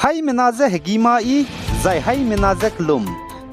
hai menaze hegima I zai hai menaze klum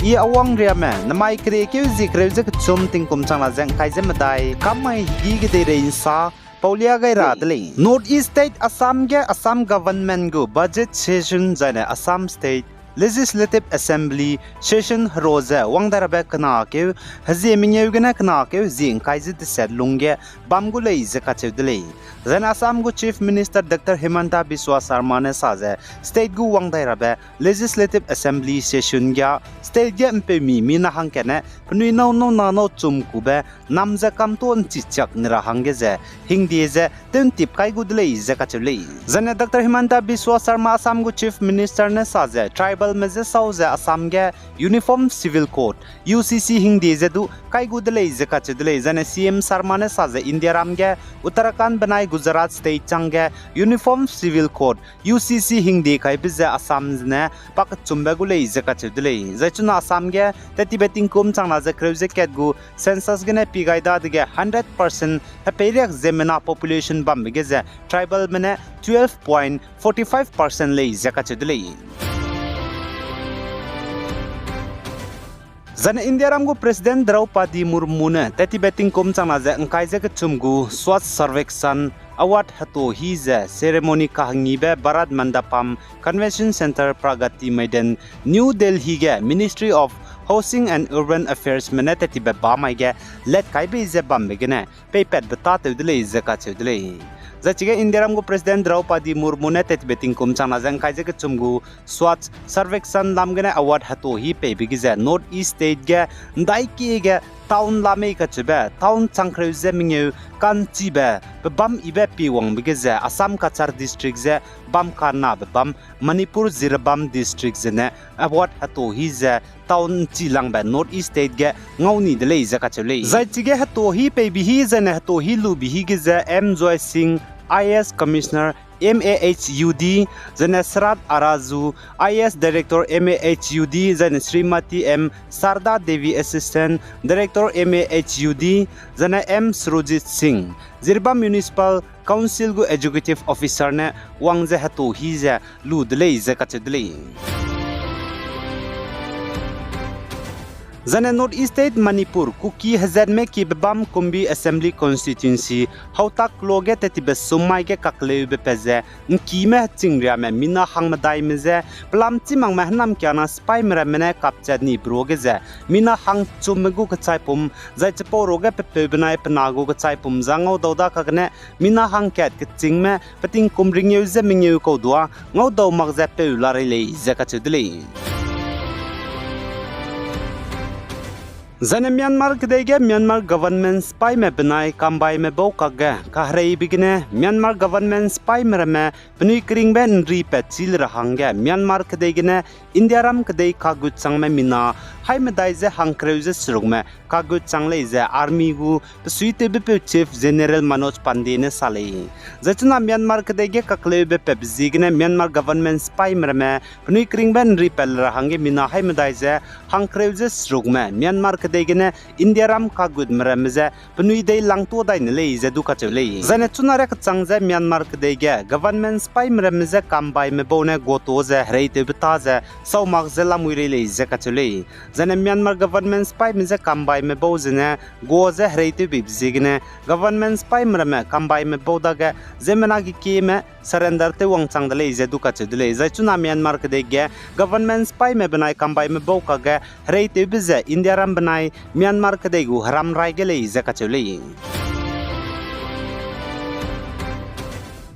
I awang ria me namai kre ke zikre zek chum ting kum changla jeng kai jem dai kamai higi ge de rein sa Paulia gai radle North East State Assam government go budget session jane Assam State Legislative Assembly session roza wangdarabe kana ke hazi minyew gena kana ke zing kaizit set lungge bamgulei zakachedle zan Assam go Chief Minister Dr. Himanta Biswa Sarma ne saze state gu wangdarabe Legislative Assembly session gya state ge mpe mi na hangkene pnui no chum kube namza kamton chichak nira hangge je hingdi je ten tip kai gudlei zakachedle zan Dr. Himanta Biswa Sarma Assam go Chief Minister ne saze tribal Meze sauze Assam ge Uniform Civil Code UCC hindi zedu kai gudlei zakachedle zane CM Sarma ne saze India ram ge Uttarakhand banai Gujarat State change Uniform Civil Code UCC hindi kai bize Assam ne pak chumbe gulei zakachedle zaichuna Assam ge teti beting kum changna ze kreuze ket gu census gene pigaida de 100% haperiak zemena population bam ge ze tribal mene 12.45% lei zakachedle Zan India ramgu President Draupadi Murmu ne teti beting kum changna je angkai je chumgu swat survekshan award hato hi je ceremony kahangi be Barat Mandapam Convention Center Pragati Maidan New Delhi ge Ministry of Housing and Urban Affairs mene teti be ba mai ge let kai be je bam be ne pepet beta te dile je ka chedle Zachige India ramgu President Draupadi Murmu ne teti beting kum changna je angkai je chumgu swat survekshan lamgene award hato hi pe bigi je North East State ge ndaiki ge town lame ka chebe town changkreu je mingeu kan chibe bam ibe piwang bige je Assam Kachar district je bam kana bam Manipur Zirbam district je ne award hato hi je town chilang ba North East State ge ngauni de le je ka chele zaichige hato hi pe bi hi je ne hato hi lu bi hi ge je M Joy Singh IS Commissioner MAHUD Zane Srat Arazu IS Director MAHUD Zane Srimati M Sarda Devi Assistant Director MAHUD Zane M Srujit Singh Zirbam Municipal Council gu Executive Officer ne wangze hato hize ludle ze kachedle Zane North East State Manipur Kuki Hazadme ki bam Kumbi Assembly Constituency Hautak loge tetibe sumai ge kakle be peze nkime chingria me mina hangmadai meze plam chimang mahnam kyana spy mera mene kapchadni broge ze mina hang chumegu ka chaipum zai chapo roge pe benai pnago ka chaipum zango doda kagne mina hang ket ke chingme pating kumring yu ze mingyu ko dua ngau do magza pe ulare le zakachudle Zane Myanmar kdege Myanmar government spy me benai kambai me bo kage kahrei bigine Myanmar government spy me pnui kring ben ri pe chil rahangge Myanmar kdege ne India ram kdei kagut chang me mina hai me dai je hangkreuze srug me kagut chang le je army gu suite be chief general Manoj Pandey ne salei zachuna Myanmar kdege kakle be pe zigne Myanmar government spy me pnui kring ben ri pe rahangge mina hai me dai je hangkreuze srug me Myanmar Degene India ram kagut mramze pnui dei langto dai ne lei ze duka chele zane chunare ka changze Myanmar kdege government spy mramze kambai me bone goto ze hreite bita ze saumak ze lamui le ze ka chele zane Myanmar government spy mze kambai me bo zene go ze hreite bibzigne government spy mrame kambai me boda ge zemena gi kime surrender te wang chang de le ze duka chele ze chuna Myanmar kdege government spy me benai kambai me bo ka ge hreite bize India ram benai Myanmar kadegu haram rai gele zakachule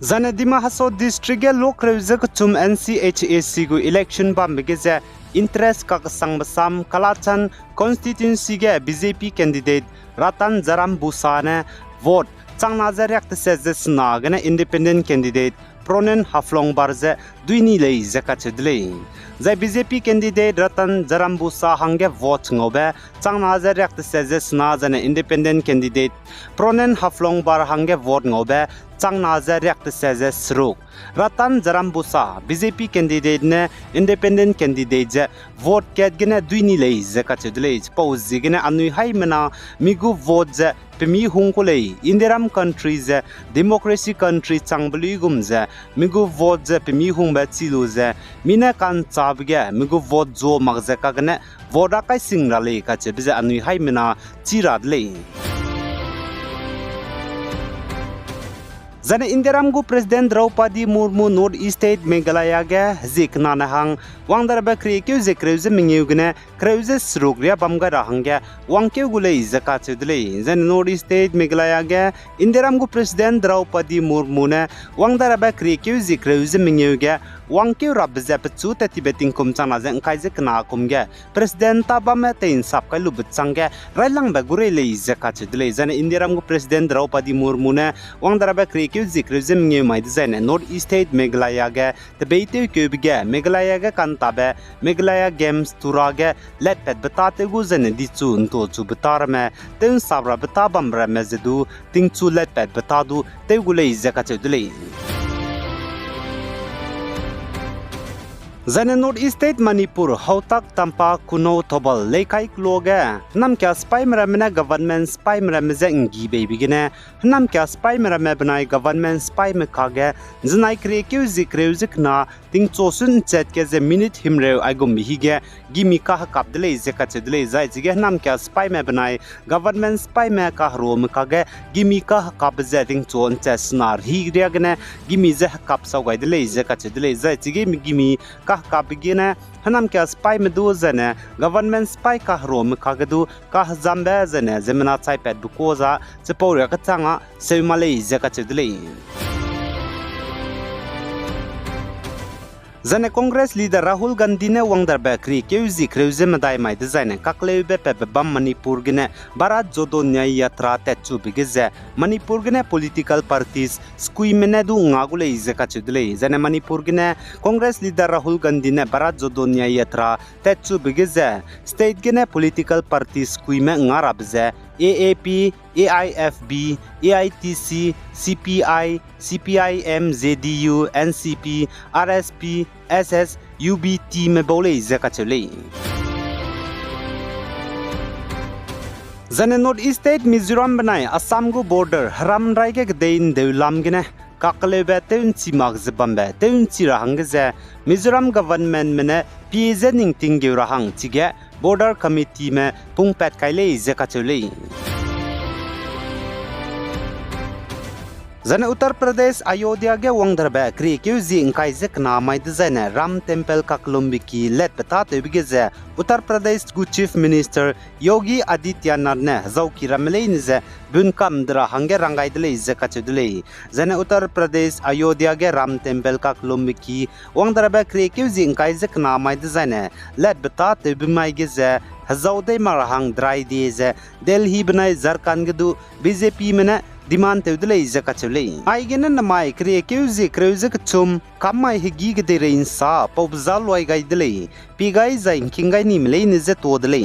Zane Dima Haso district ge lok reuze chum NCHAC gu election bam ge interest ka sang basam kalachan constituency ge BJP candidate Ratan Zaram Busane vote changna zaryak se sna gane independent candidate Pronen Haflong barze duini lei zakachedle Zai BJP candidate Ratan Zarambusa hange vote ngobe changna zaryak se sna jane independent candidate Pronen Haflong bar hange vote ngobe changna zaryak se sruk Ratan Zarambusa BJP candidate ne independent candidate je vote ket gene duini lei zakachedle pause gene anui hai mena migu vote je pemi hungkolei Indiram countries democracy country changbli gumza migu vote je pemi hung ba chilu ze mina kan chabge migu vote zo magze kagne voda kai singra le ka che biza anui hai mina chirad le Zane Indiram gu President Draupadi Murmu North East State Meghalaya ge zik nana hang wangdar ba krikyu zikreuze mingyugne kreuze srugria bamga rahangge wangkyu gule izaka chudle Zane North East State Meghalaya ge Indiram gu President Draupadi Murmu ne wangdar ba krikyu zikreuze mingyuge wangkyu rabze pchu tetibeting kumchana zeng kaize kna kumge President tabame tein sapkai lubut changge railang ba gure le izaka chudle Zane Indiram gu President Draupadi Murmu ne wangdar ba krikyu zikreuze mingyu mai design North East State Meghalaya ge tebeitu kyubge Meghalaya ge kantabe Meghalaya Games turage let pet batate gu zane di chu nto chu batar me ten sabra batabam ra mezedu ting chu let pet batadu te gule izaka chudle Zane North East State Manipur hautak tampa kuno thobal lekai kloge nam kya spy mramena government spy mramze ngi bebigine nam kya spy mrame banai government spy me kage znai krekyu zikreuzik na ting chosun chat ke ze minute himre aigum hige gimi ka kapdle zeka chedle zai jige nam kya spy me banai government spy me ka rom kage gimi ka kapze ting chon chasnar hi reagne gimi ze kap saugaidle zeka chedle zai jige gimi ka kapigine hanam kya spy medu zane government spy ka rom kagadu ka zambe zane zemna chai pet bukoza chepore ka changa seimale zeka chedle Zane Congress leader Rahul Gandhi ne wangdar bakri keuzi kreuze madai mai design kakle be pe bam Manipur gine barat jodo nyai yatra techu bigeze Manipur gine political parties skui menedu ngagule izeka chudle Zane Manipur gine Congress leader Rahul Gandhi ne barat jodo nyai yatra techu bigeze state gine political parties skui me ngarabze AAP, AIFB, AITC, CPI, CPIM, ZDU, NCP, RSP, SS, UBT में बोले इज़का चले Zane North East State Mizoram बनाए Assam को border हराम राइके गदेन देवलाम गिने काकले बैठे उनसी marks Bombay ते उनसी रहंगे ज़े Mizoram government में PZ निंगटिंग के रहंग चिगे border committee में पुंग पैट काइले इज़का चले Zane Uttar Pradesh Ayodhya ge wangdar ba kri kyuzi inkai zek na mai design Ram Temple ka Kolumbiki let pata te bigeze Uttar Pradesh gu Chief Minister Yogi Adityanath ne zauki ramle nize bunkam dra hange rangai dele zeka chudle Zane Uttar Pradesh Ayodhya ge Ram Temple ka Kolumbiki wangdar ba kri kyuzi inkai zek na mai design let pata te bimai geze hazaude marhang drai deze Delhi banai Zarkan gedu BJP mena demand tewdle izaka chule aigena namai kre keuzi kreuzik chum kamai higi gede rein sa pobzal loi gaidle pigai zain kingai nimle nize todle